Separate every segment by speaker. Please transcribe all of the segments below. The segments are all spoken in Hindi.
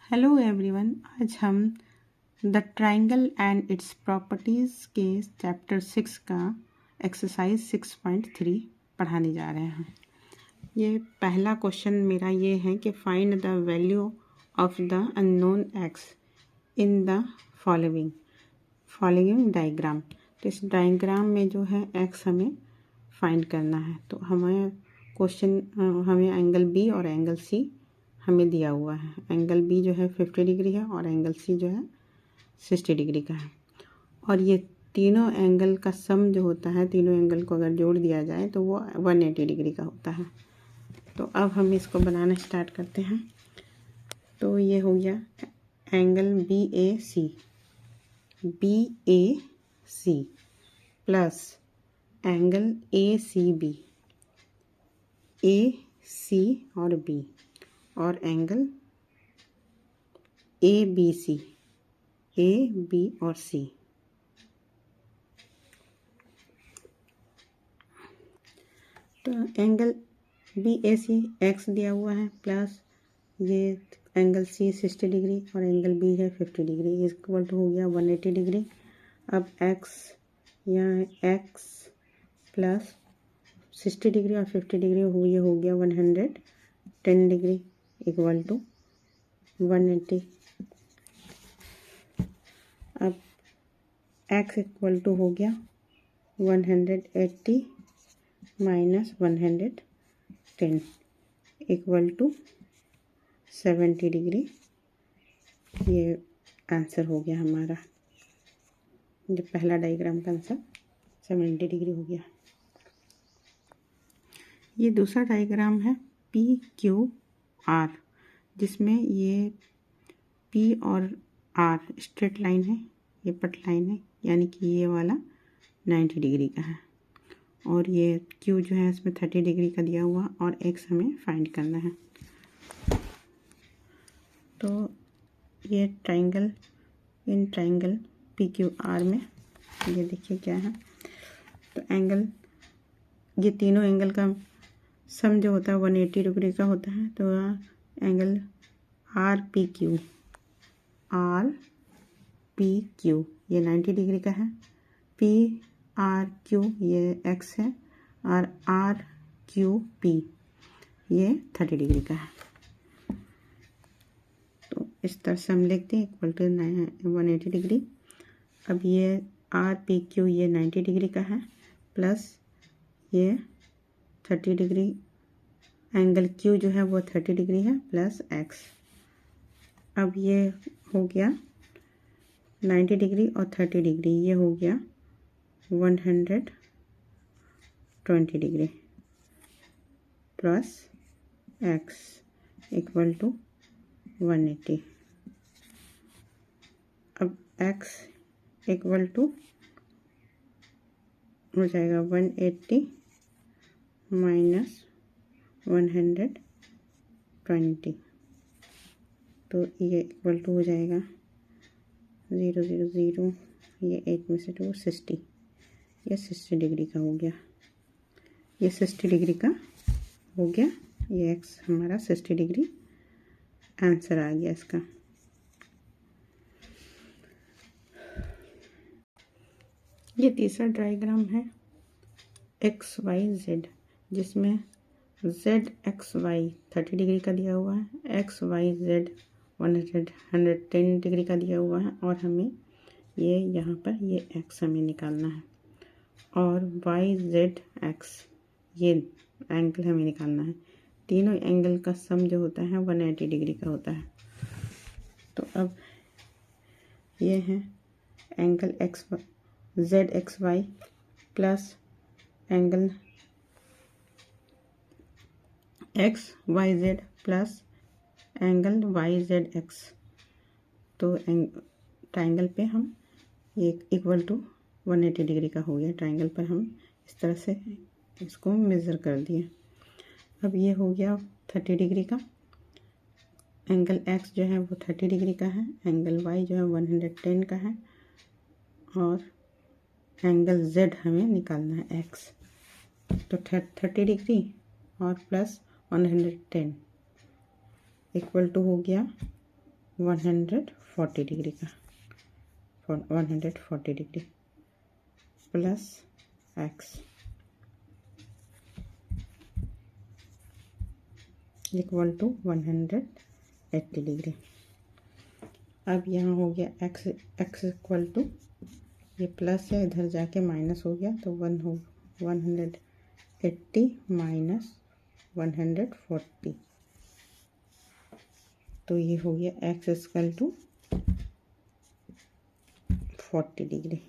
Speaker 1: हेलो एवरीवन, आज हम the triangle and it's properties के चैप्टर 6 का एक्सरसाइज 6.3 पढ़ाने जा रहे हैं। ये पहला क्वेश्चन मेरा ये है कि find the value of the unknown x in the following diagram. तो इस डायग्राम में जो है एक्स हमें फाइंड करना है। तो हमें हमें एंगल बी और एंगल सी हमें दिया हुआ है। एंगल बी जो है 50 डिग्री है और एंगल सी जो है 60 डिग्री का है। और ये तीनों एंगल का सम जो होता है, तीनों एंगल को अगर जोड़ दिया जाए तो वो 180 डिग्री का होता है। तो अब हम इसको बनाना स्टार्ट करते हैं। तो ये हो गया angle B A C plus angle A C और बी और एंगल ए बी और सी। तो angle B A C x दिया हुआ है प्लस ये एंगल सी 60 डिग्री और एंगल बी है 50 डिग्री, इक्वल टू हो गया 180 डिग्री। अब एक्स यहाँ है एक्स प्लस 60 डिग्री और 50 डिग्री ये हो गया 110 डिग्री इक्वल टू 180। अब x इक्वल टू हो गया 180 माइनस 110 इक्वल टू 70 डिग्री। ये आंसर हो गया हमारा। जो पहला डायग्राम का आंसर 70 डिग्री हो गया। ये दूसरा डायग्राम है PQR, जिसमें ये P और R स्ट्रेट लाइन है, ये पट लाइन है, यानी कि ये वाला 90 डिग्री का है और ये Q जो है इसमें 30 डिग्री का दिया हुआ और X हमें फाइंड करना है। तो ये ट्राइंगल PQR में ये देखिए क्या है। तो एंगल ये तीनों एंगल का सम जो होता है 180 डिग्री का होता है। तो एंगल RPQ ये 90 डिग्री का है। PRQ ये X है और RQP ये 30 डिग्री का है। तो इस तरह से हम लिखते हैं इक्वल टू 180 डिग्री। अब ये RPQ ये 90 डिग्री का है प्लस ये 30 डिग्री, एंगल Q जो है वो 30 डिग्री है प्लस X। अब ये हो गया 90 डिग्री और 30 डिग्री, ये हो गया 120 degree plus X equal to 180। अब X इक्वल टू हो जाएगा 180 माइनस 120, तो ये इक्वल टू हो जाएगा 0 0 0, ये 8 में से 2 60, ये 60 डिग्री का हो गया। ये 60 डिग्री का हो गया। ये x हमारा 60 डिग्री आंसर आ गया इसका। ये तीसरा डायग्राम है XYZ, जिसमें ZXY 30 डिग्री का दिया हुआ है, XYZ 110 डिग्री का दिया हुआ है और हमें ये यहाँ पर ये x हमें निकालना है और YZX ये एंगल हमें निकालना है। तीनों एंगल का सम जो होता है 180 डिग्री का होता है। तो अब ये है angle ZXY plus angle XYZ plus angle YZX। तो ट्राइंगल पे हम ये इक्वल टू 180 डिग्री का हो गया। ट्राइंगल पर हम इस तरह से इसको मेज़र कर दिए। अब ये हो गया 30 डिग्री का, एंगल X जो है वो 30 डिग्री का है, एंगल Y जो है 110 का है और एंगल Z हमें निकालना है X। तो 30 डिग्री और प्लस 110 इक्वल टू हो गया 140 डिग्री का 140 degree plus x equal to 180 degree. अब यहाँ हो गया एक्स इक्वल टू, ये प्लस है इधर जाके माइनस हो गया तो 180 माइनस 140, तो ये हो गया एक्स इक्वल टू 40 डिग्री।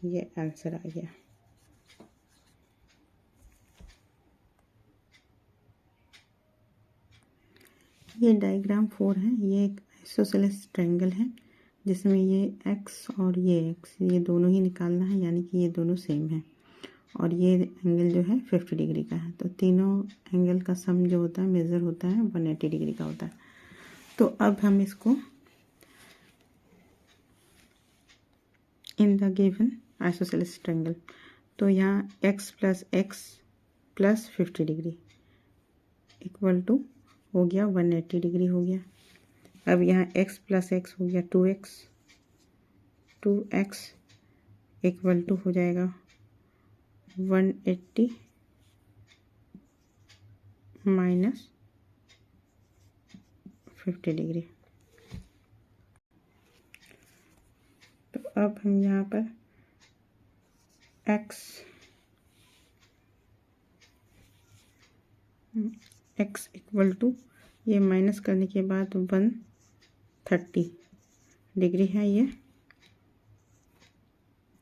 Speaker 1: ये आंसर आ गया। ये डायग्राम 4 है। ये एक आइसोसेलेस ट्रायंगल है जिसमें ये एक्स और ये एक्स ये दोनों ही निकालना है, यानी कि ये दोनों सेम है और ये एंगल जो है 50 डिग्री का है। तो तीनों एंगल का सम जो होता है मेज़र होता है 180 डिग्री का होता है। तो अब हम इसको in the given isosceles triangle, तो यहाँ x plus 50 degree equal to हो गया 180 डिग्री हो गया। अब यहाँ x प्लस एक्स हो गया 2x इक्वल टू हो जाएगा 180 माइनस 50 डिग्री। तो अब हम यहाँ पर x इक्वल टू, ये माइनस करने के बाद 130 डिग्री है ये,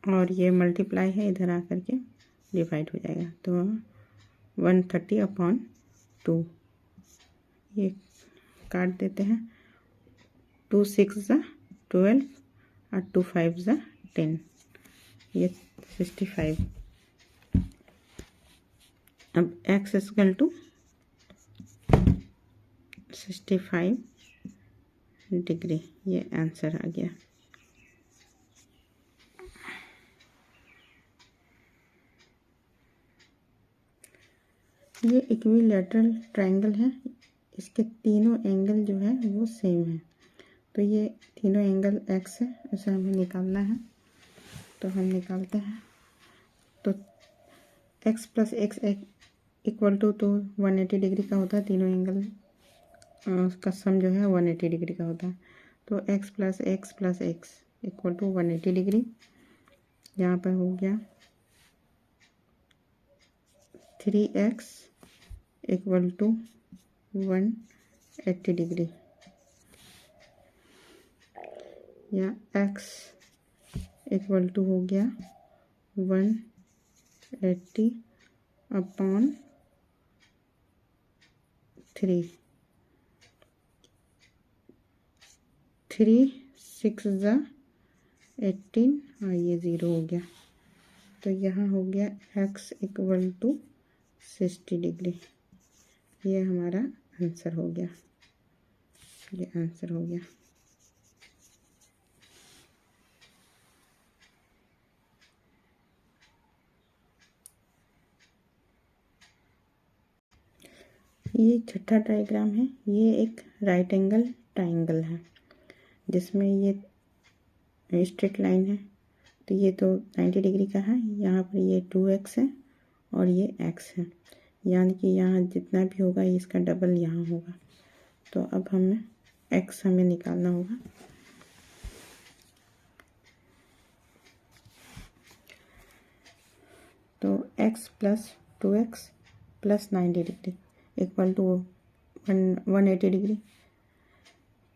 Speaker 1: और ये मल्टीप्लाई है इधर आकर के डिवाइड हो जाएगा तो 130/2, ये काट देते हैं। 2 6 ज़ा 12 और 2 5 ज़ा 10, ये 65। अब x इक्वल टू 65 डिग्री, ये आंसर आ गया। ये इक्विलैटरल ट्रायंगल है, इसके तीनों एंगल जो है वो सेम है। तो ये तीनों एंगल x है, उसे हमें निकालना है तो हम निकालते हैं। तो x plus x equal to तो 180 डिग्री का होता है, तीनों एंगल उसका सम जो है 180 डिग्री का होता है। तो x plus x equal to 180 degree, यहाँ पर हो गया 3x इक्वल टू 180 डिग्री, या x इक्वल टू हो गया 180/3, 3 6 ज़ा 18 और ये 0 हो गया। तो यहाँ हो गया x इक्वल टू 60 डिग्री, ये हमारा आंसर हो गया। ये आंसर हो गया। ये छठा डायग्राम है। ये एक राइट एंगल ट्रायंगल है जिसमें ये स्ट्रेट लाइन है, तो ये तो 90 डिग्री का है। यहाँ पर ये 2x है और ये x है, यानी कि यहाँ जितना भी होगा इसका डबल यहाँ होगा। तो अब x हमें निकालना होगा। तो x plus 2x plus 90 degree equal to 180 degree.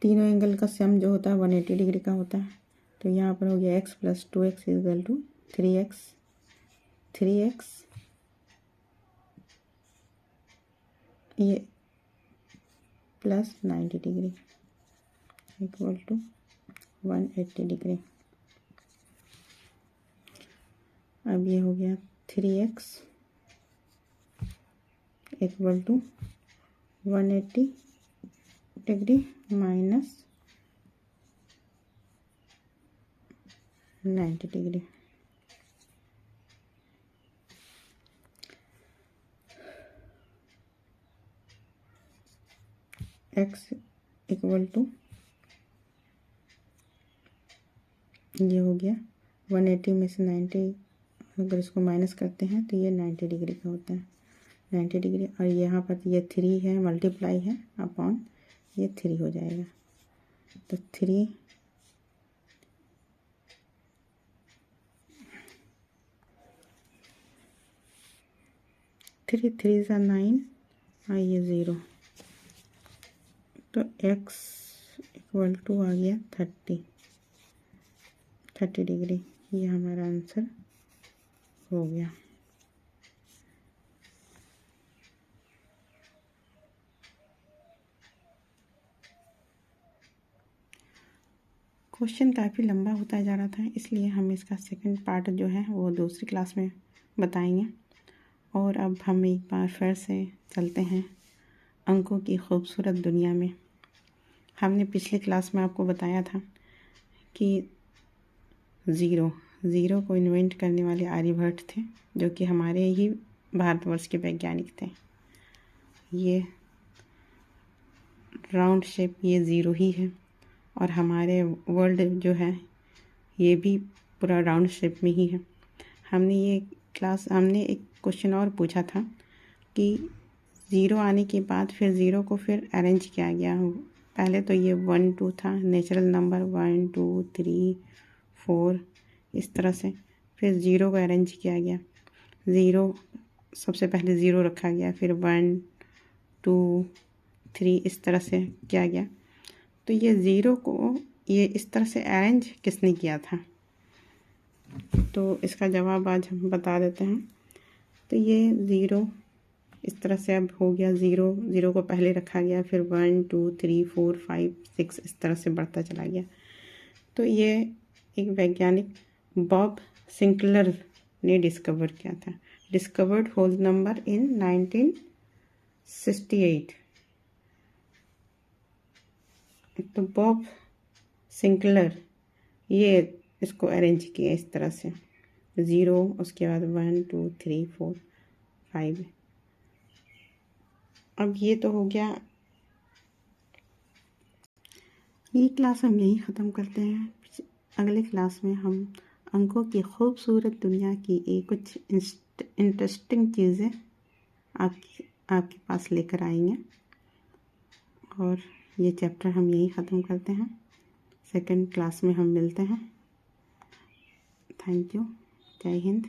Speaker 1: तीनों एंगल का सम जो होता है 180 डिग्री का होता है। तो यहाँ पर हो गया x plus 2x equal to 3x ये plus 90 degree equal to 180 degree. अब ये हो गया 3x equal to 180 degree minus 90 degree. x equal to, ये हो गया 180 में से 90, अगर इसको माइनस करते हैं तो ये 90 डिग्री का होता है, 90 डिग्री। और यहाँ पर ये 3 है, मल्टीप्लाई है अपॉन ये 3 हो जाएगा। तो 3 3 3 सा 9 और ये 0, तो x इक्वल टू आ गया 30 डिग्री। ये हमारा आंसर हो गया। क्वेश्चन काफ़ी लंबा होता जा रहा था, इसलिए हम इसका सेकंड पार्ट जो है वो दूसरी क्लास में बताएंगे। और अब हम एक बार फिर से चलते हैं अंकों की खूबसूरत दुनिया में। हमने पिछली क्लास में आपको बताया था कि ज़ीरो को इन्वेंट करने वाले आर्यभट्ट थे, जो कि हमारे ही भारतवर्ष के वैज्ञानिक थे। ये राउंड शेप ये ज़ीरो ही है, और हमारे वर्ल्ड जो है ये भी पूरा राउंड शेप में ही है। हमने एक क्वेश्चन और पूछा था कि ज़ीरो आने के बाद फिर ज़ीरो को फिर अरेंज किया गया। पहले तो ये 1 2 था, नेचुरल नंबर 1 2 3 4 इस तरह से, फिर ज़ीरो को अरेंज किया गया। ज़ीरो सबसे पहले ज़ीरो रखा गया, फिर 1 2 3 इस तरह से किया गया। तो ये ज़ीरो को ये इस तरह से अरेंज किसने किया था? तो इसका जवाब आज हम बता देते हैं। तो ये ज़ीरो इस तरह से अब हो गया, ज़ीरो को पहले रखा गया, फिर 1 2 3 4 5 6 इस तरह से बढ़ता चला गया। तो ये एक वैज्ञानिक बॉब सिंकलर ने डिस्कवर किया था। Discovered whole number in 1968। तो बॉब सिंकलर ये इसको अरेंज किया इस तरह से, ज़ीरो उसके बाद 1 2 3 4 5। अब ये तो हो गया, ये क्लास हम यहीं ख़त्म करते हैं। अगले क्लास में हम अंकों की खूबसूरत दुनिया की कुछ इंटरेस्टिंग चीज़ें आपके पास लेकर आएंगे, और ये चैप्टर हम यहीं ख़त्म करते हैं। सेकंड क्लास में हम मिलते हैं। Thank you. जय हिंद।